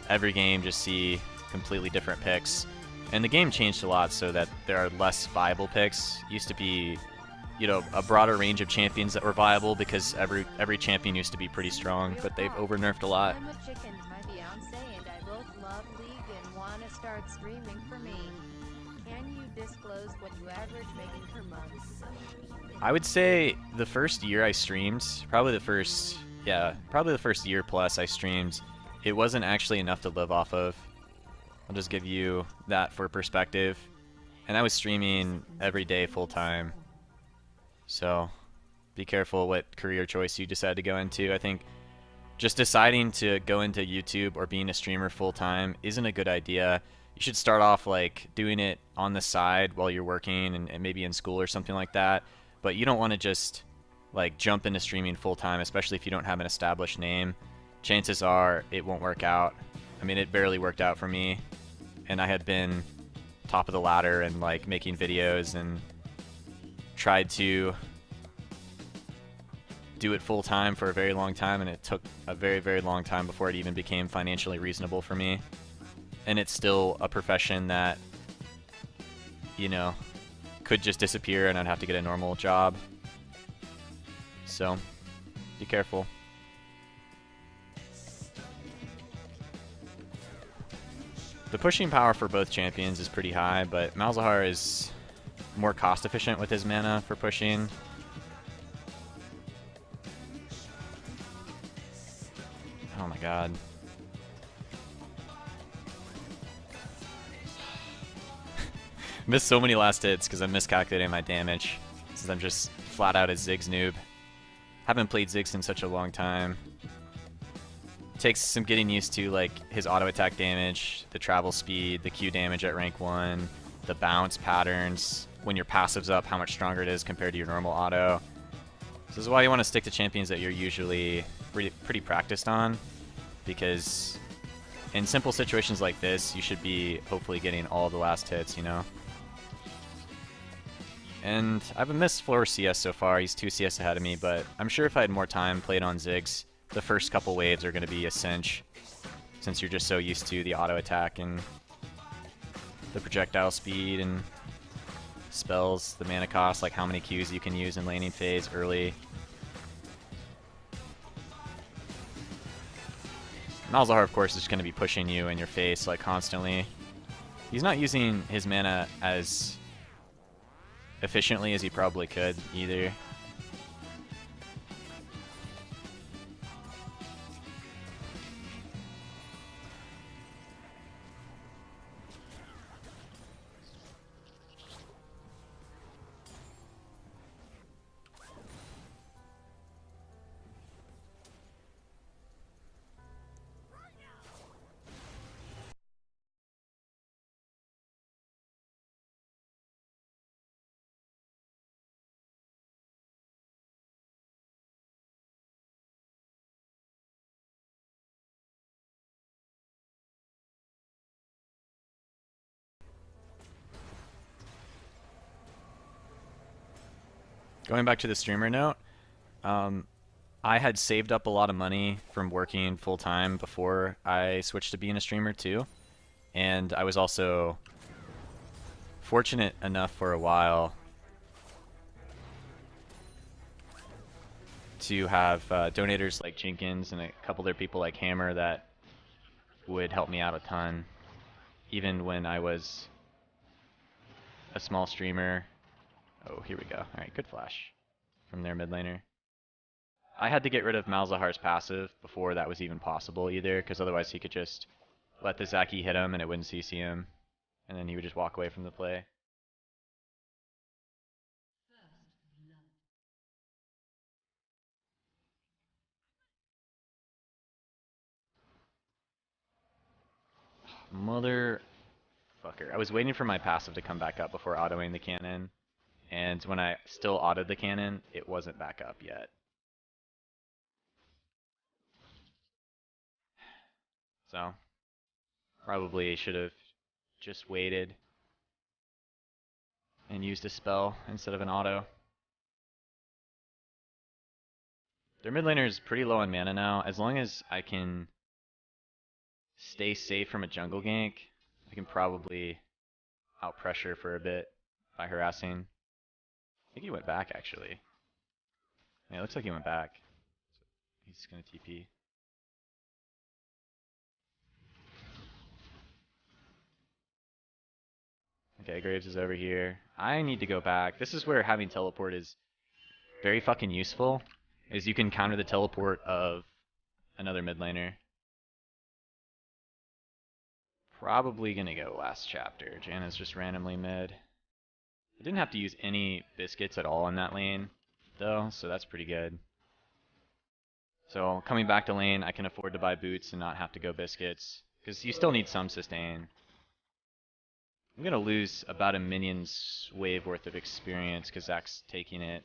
every game just see completely different picks. And the game changed a lot so that there are less viable picks. Used to be, a broader range of champions that were viable because every champion used to be pretty strong, but they've over-nerfed a lot. I'm with chickens, my fiance and I both love League and want to start streaming for me. Can you disclose what you average making per month? I would say the first year I streamed, probably the first year plus I streamed, it wasn't actually enough to live off of. I'll just give you that for perspective. And I was streaming every day full time. So be careful what career choice you decide to go into. I think just deciding to go into YouTube or being a streamer full time isn't a good idea. You should start off like doing it on the side while you're working and maybe in school or something like that. But you don't want to just like jump into streaming full time, especially if you don't have an established name. Chances are it won't work out. I mean, it barely worked out for me, and I had been top of the ladder and like making videos and tried to do it full time for a very long time, and it took a very, very long time before it even became financially reasonable for me. And it's still a profession that, could just disappear and I'd have to get a normal job. So, be careful. The pushing power for both champions is pretty high, but Malzahar is more cost efficient with his mana for pushing. Oh my god. Missed so many last hits because I'm miscalculating my damage, since I'm just flat out a Ziggs noob. Haven't played Ziggs in such a long time. Takes some getting used to, like his auto attack damage, the travel speed, the Q damage at rank 1, the bounce patterns, when your passive's up, how much stronger it is compared to your normal auto. This is why you want to stick to champions that you're usually pretty practiced on, because in simple situations like this, you should be hopefully getting all the last hits, And I haven't missed floor CS so far. He's 2 CS ahead of me, but I'm sure if I had more time played on Ziggs, the first couple waves are going to be a cinch, since you're just so used to the auto attack and the projectile speed and spells, the mana cost, like how many Qs you can use in laning phase early. Malzahar, of course, is going to be pushing you in your face like constantly. He's not using his mana as efficiently as he probably could either. Going back to the streamer note, I had saved up a lot of money from working full-time before I switched to being a streamer too. And I was also fortunate enough for a while to have donators like Jenkins and a couple other people like Hammer that would help me out a ton, even when I was a small streamer. Oh, here we go. Alright, good flash from their mid laner. I had to get rid of Malzahar's passive before that was even possible either, because otherwise he could just let the Zaki hit him and it wouldn't CC him, and then he would just walk away from the play. Motherfucker. I was waiting for my passive to come back up before autoing the cannon, and when I still autoed the cannon, it wasn't back up yet. So, probably should have just waited and used a spell instead of an auto. Their mid laner is pretty low on mana now. As long as I can stay safe from a jungle gank, I can probably out pressure for a bit by harassing. I think he went back actually. Yeah, it looks like he went back. He's gonna TP. Okay, Graves is over here. I need to go back. This is where having teleport is very fucking useful, is you can counter the teleport of another mid laner. Probably gonna go last chapter. Janna's just randomly mid. I didn't have to use any biscuits at all in that lane, though, so that's pretty good. So coming back to lane, I can afford to buy boots and not have to go biscuits, because you still need some sustain. I'm gonna lose about a minion's wave worth of experience because Zach's taking it.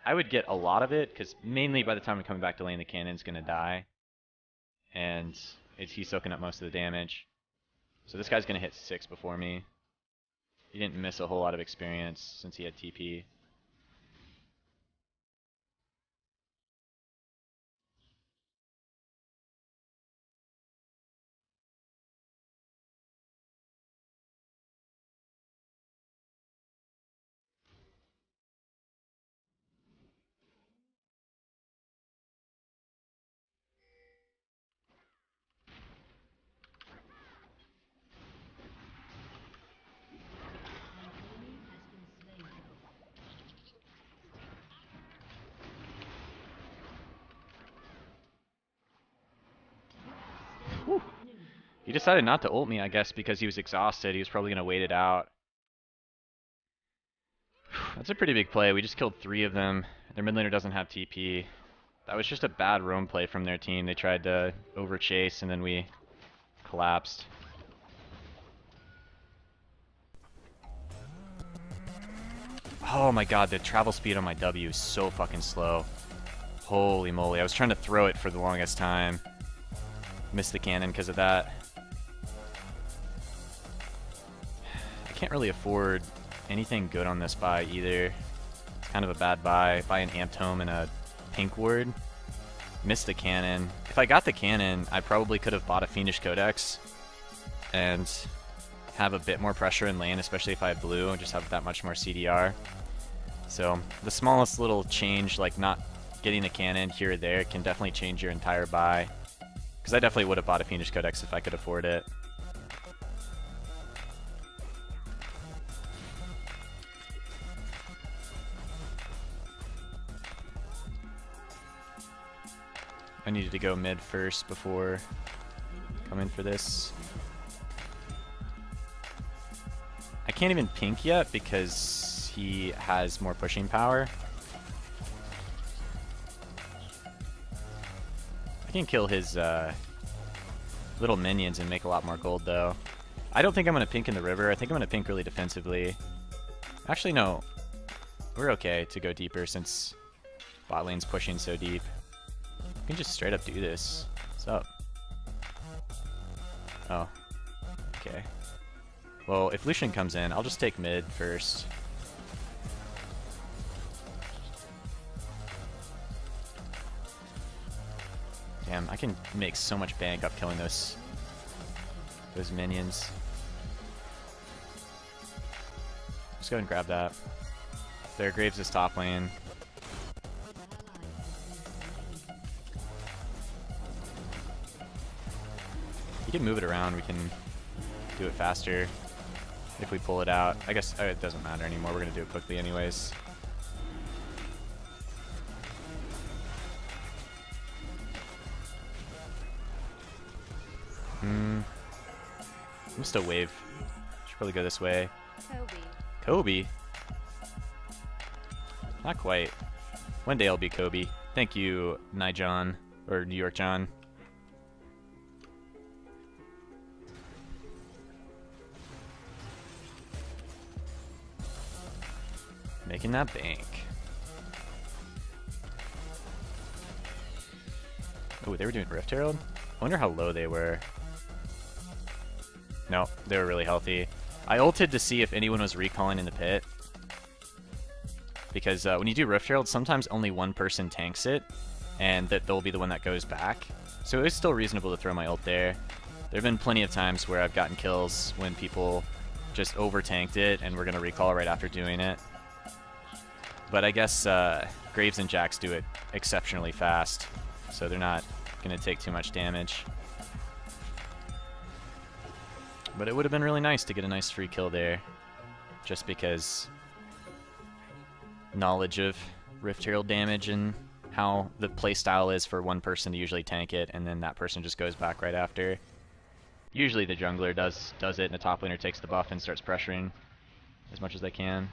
I would get a lot of it, because mainly by the time I'm coming back to lane, the cannon's gonna die. And he's soaking up most of the damage. So this guy's gonna hit 6 before me. He didn't miss a whole lot of experience since he had TP. Whew. He decided not to ult me, I guess, because he was exhausted. He was probably gonna wait it out. That's a pretty big play. We just killed 3 of them. Their mid laner doesn't have TP. That was just a bad roam play from their team. They tried to overchase and then we collapsed. Oh my god, the travel speed on my W is so fucking slow. Holy moly, I was trying to throw it for the longest time. Missed the cannon because of that. I can't really afford anything good on this buy either. It's kind of a bad buy. Buy an Amped Home and a Pink Ward. Missed the cannon. If I got the cannon, I probably could have bought a Fiendish Codex and have a bit more pressure in lane, especially if I had blue and just have that much more CDR. So the smallest little change, like not getting a cannon here or there, can definitely change your entire buy. Because I definitely would have bought a Fiendish Codex if I could afford it. I needed to go mid first before coming for this. I can't even pink yet because he has more pushing power. I can kill his little minions and make a lot more gold though. I don't think I'm going to pink in the river. I think I'm going to pink really defensively. Actually, no. We're okay to go deeper since bot lane's pushing so deep. We can just straight up do this. What's up? Oh. Okay. Well, if Lucian comes in, I'll just take mid first. Damn, I can make so much bank up killing those minions. Just go ahead and grab that. There, Graves is top lane. You can move it around, we can do it faster if we pull it out. I guess it doesn't matter anymore, we're gonna do it quickly anyways. I'm still wave. Should probably go this way. Kobe? Not quite. One day I'll be Kobe. Thank you, Nijon, or New York John. Making that bank. Oh, they were doing Rift Herald? I wonder how low they were. No, they were really healthy. I ulted to see if anyone was recalling in the pit. Because when you do Rift Herald, sometimes only one person tanks it, and that they'll be the one that goes back. So it was still reasonable to throw my ult there. There have been plenty of times where I've gotten kills when people just over-tanked it, and we're going to recall right after doing it. But I guess Graves and Jax do it exceptionally fast, so they're not going to take too much damage. But it would have been really nice to get a nice free kill there, just because knowledge of Rift Herald damage and how the playstyle is for one person to usually tank it, and then that person just goes back right after. Usually the jungler does it, and the top laner takes the buff and starts pressuring as much as they can.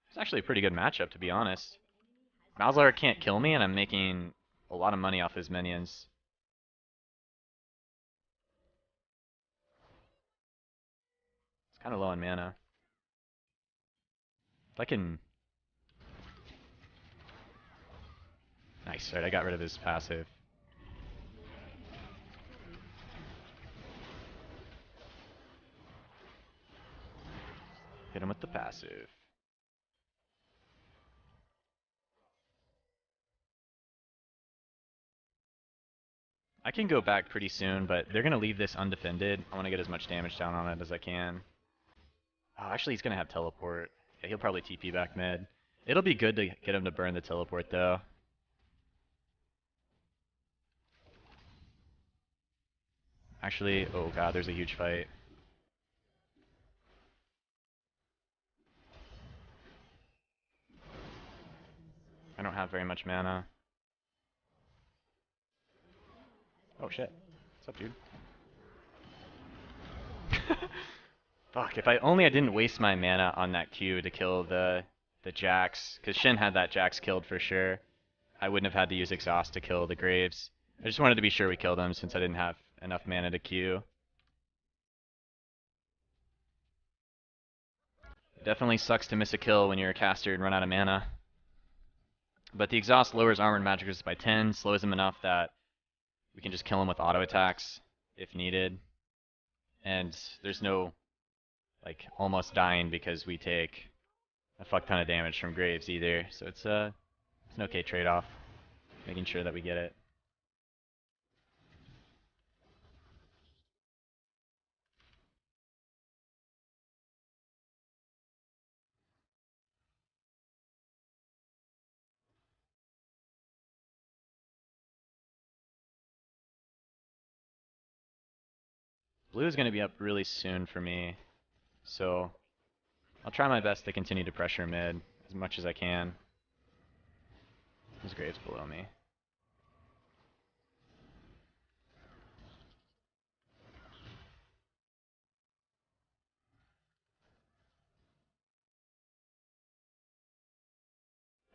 It's actually a pretty good matchup, to be honest. Malzahar can't kill me, and I'm making a lot of money off his minions. It's kind of low on mana. If I can... Nice, right, I got rid of his passive. Hit him with the passive. I can go back pretty soon, but they're going to leave this undefended. I want to get as much damage down on it as I can. Oh, actually, he's going to have teleport. Yeah, he'll probably TP back mid. It'll be good to get him to burn the teleport, though. Actually, oh god, there's a huge fight. I don't have very much mana. Oh shit. What's up, dude? Fuck, if I didn't waste my mana on that Q to kill the Jax, because Shin had that Jax killed for sure. I wouldn't have had to use exhaust to kill the Graves. I just wanted to be sure we killed him since I didn't have enough mana to Q. It definitely sucks to miss a kill when you're a caster and run out of mana. But the exhaust lowers armor and magic resist by 10, slows him enough that we can just kill him with auto attacks if needed. And there's no like almost dying because we take a fuck ton of damage from Graves either. So it's an okay trade-off, making sure that we get it. Blue is going to be up really soon for me, so I'll try my best to continue to pressure mid as much as I can. His Graves below me.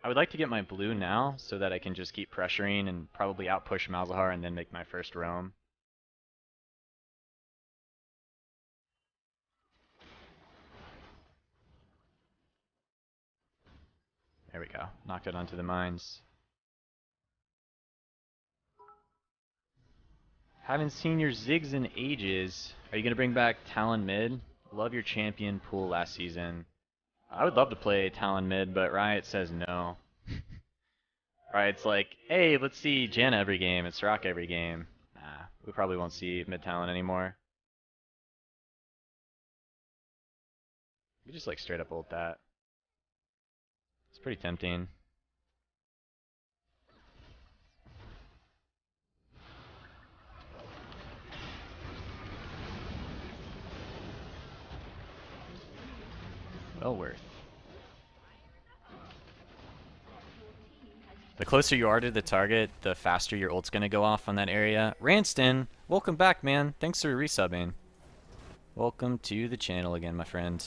I would like to get my blue now so that I can just keep pressuring and probably outpush Malzahar and then make my first roam. There we go. Knocked it onto the mines. Haven't seen your Ziggs in ages. Are you going to bring back Talon mid? Love your champion pool last season. I would love to play Talon mid, but Riot says no. Riot's like, hey, let's see Janna every game and Soraka every game. Nah, we probably won't see mid Talon anymore. We just like straight up ult that. It's pretty tempting. Well worth. The closer you are to the target, the faster your ult's gonna go off on that area. Ranston, welcome back, man. Thanks for resubbing. Welcome to the channel again, my friend.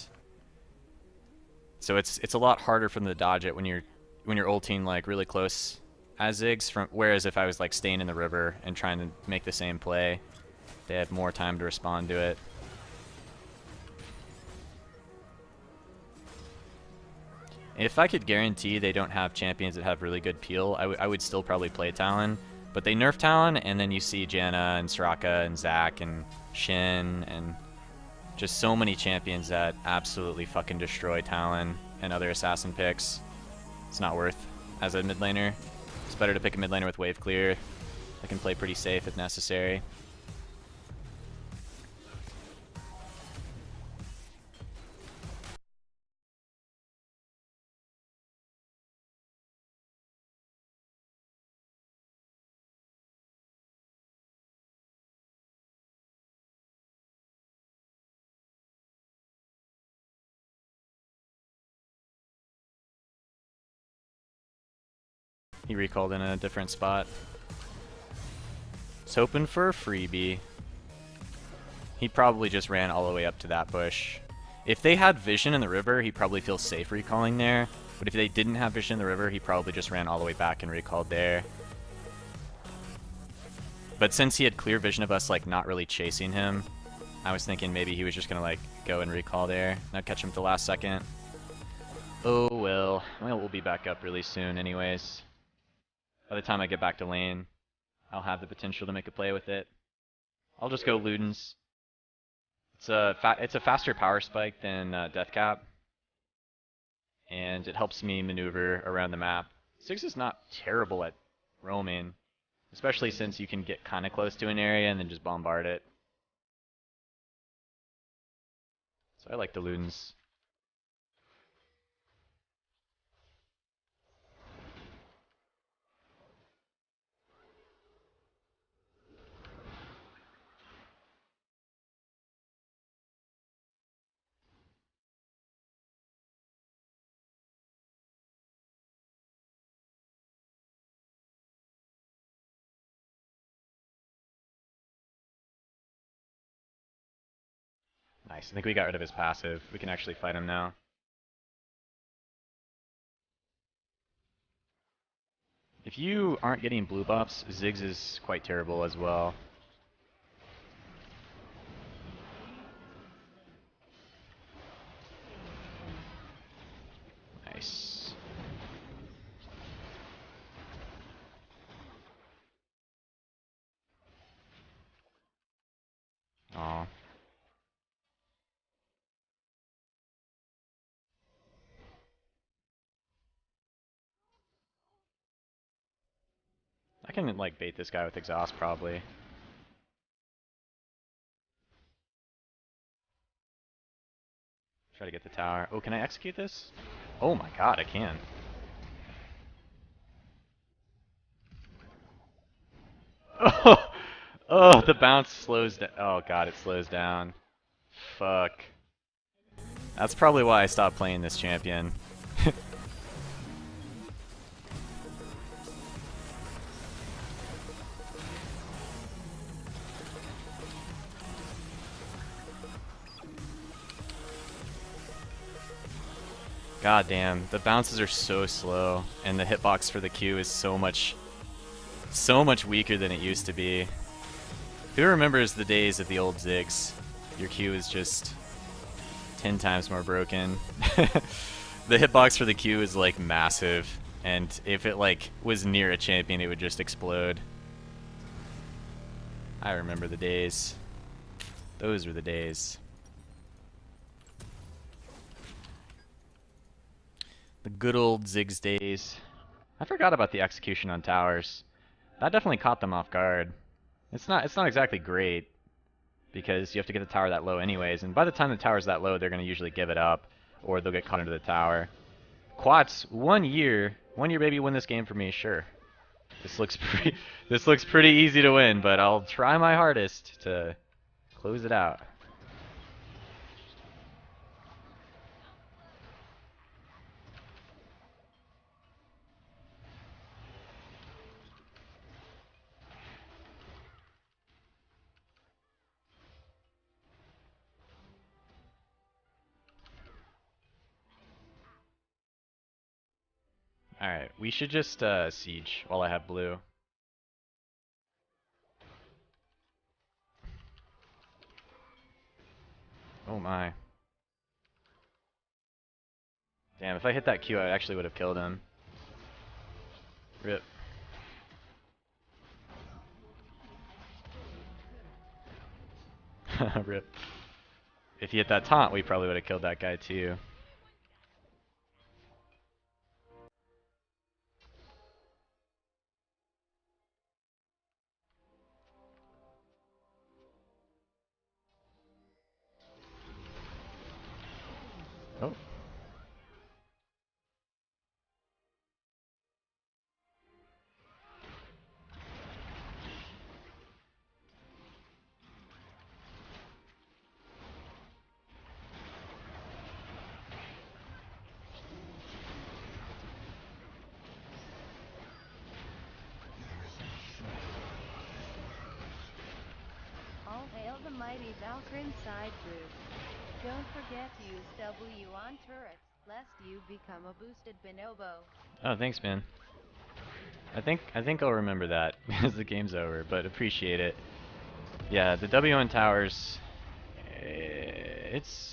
So it's a lot harder for them to dodge it when you're ulting like really close as Ziggs. Whereas if I was like staying in the river and trying to make the same play, they had more time to respond to it. If I could guarantee they don't have champions that have really good peel, I would still probably play Talon. But they nerf Talon, and then you see Janna and Soraka and Zac and Shin and just so many champions that absolutely fucking destroy Talon and other assassin picks. It's not worth as a mid laner. It's better to pick a mid laner with wave clear. That can play pretty safe if necessary. He recalled in a different spot. He's hoping for a freebie. He probably just ran all the way up to that bush. If they had vision in the river, he probably feels safe recalling there. But if they didn't have vision in the river, he probably just ran all the way back and recalled there. But since he had clear vision of us like not really chasing him, I was thinking maybe he was just gonna like go and recall there. Not catch him at the last second. Oh well. Well, we'll be back up really soon anyways. By the time I get back to lane, I'll have the potential to make a play with it. I'll just go Ludens. It's a faster power spike than Death Cap, and it helps me maneuver around the map. Ziggs is not terrible at roaming, especially since you can get kind of close to an area and then just bombard it. So I like the Ludens. Nice. I think we got rid of his passive. We can actually fight him now. If you aren't getting blue buffs, Ziggs is quite terrible as well. Nice. Aw. I can like bait this guy with exhaust probably. Try to get the tower. Oh, can I execute this? Oh my god, I can. Oh, oh, the bounce slows down. Oh god, it slows down. Fuck. That's probably why I stopped playing this champion. God damn, the bounces are so slow, and the hitbox for the Q is so much weaker than it used to be. Who remembers the days of the old Ziggs? Your Q is just 10 times more broken. The hitbox for the Q is like massive, and if it like was near a champion, it would just explode. I remember the days. Those were the days. The good old Ziggs days. I forgot about the execution on towers. That definitely caught them off guard. It's not exactly great, because you have to get the tower that low anyways, and by the time the tower's that low, they're going to usually give it up, or they'll get caught into the tower. Quats, 1 year. 1 year, baby, win this game for me, sure. This looks pretty easy to win, but I'll try my hardest to close it out. Alright, we should just siege while I have blue. Oh my. Damn, if I hit that Q, I actually would have killed him. Rip. Rip. If he hit that taunt, we probably would have killed that guy too. mighty Valkrin side boost. Don't forget to use W on turrets, lest you become a boosted bonobo. Oh, thanks, man. I think I'll remember that as the game's over, but appreciate it. Yeah, the W on towers. It's